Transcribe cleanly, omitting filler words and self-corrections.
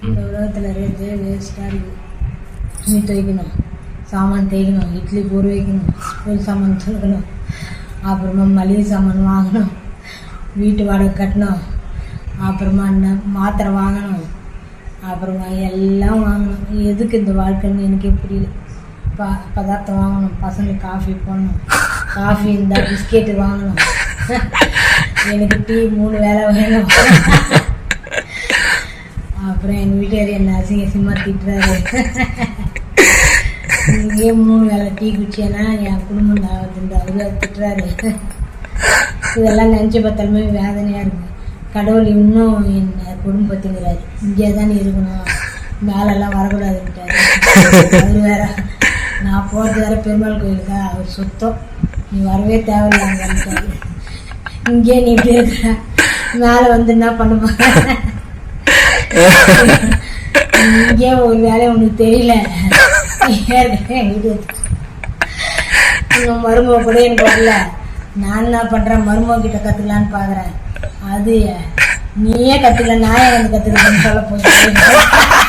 இந்த உலகத்தில் ரேட்டு வேஸ்ட்டாக இருக்குது. துணி துவைக்கணும், சாமான் தேய்க்கணும், இட்லி பொறு வைக்கணும், ஸ்கூல் சாமான் துவைக்கணும், அப்புறமா மளிகை சாமான் வாங்கணும், வீட்டு வாடகை கட்டணும், அப்புறமா மாத்திரை வாங்கணும், அப்புறமா எல்லாம் வாங்கணும். எதுக்கு இந்த வாழ்க்கைன்னு எனக்கே புரியல. பதார்த்தம் வாங்கணும், பசங்களுக்கு காஃபி போடணும், காஃபி இருந்தால் பிஸ்கெட்டு வாங்கணும், எனக்கு டீ 3 வேளை வேணும். அப்புறம் எங்கள் வீட்டுக்காரி என்ன அசிங்கமாக திட்டுறாரு. இங்கேயே 3 வேளை டீ குடிச்சேன்னா என் குடும்பம் நான் அவரு திட்டுறாரு. இதெல்லாம் நினச்சி பார்த்தாலுமே வேதனையாக இருக்குது. கடவுள் இன்னும் என்னை குடும்பத்துங்கிறாரு. இங்கே தானே இருக்கணும், மேலெல்லாம் வரக்கூடாதுன்ட்டாரு. அவர் வேற நான் போகிறது வேற பெருமாள் கோயிலுக்கா, அவர் சுத்தம் நீ வரவே தேவையில்லைன்ட்டாரு. இங்கே நீ இப்படி இருக்கிற, மேலே வந்து என்ன பண்ணுமா, இங்கே ஒரு வேலை உனக்கு தெரியல. மருமக கூட எனக்கு வரல, நான் என்ன பண்ணுறேன் மருமக கிட்ட கற்றுக்கலான்னு பார்க்குறேன். அது நீயே கற்றுக்கல, நான் வந்து கற்றுக்கிறேன்னு சொல்ல போகிறேன்.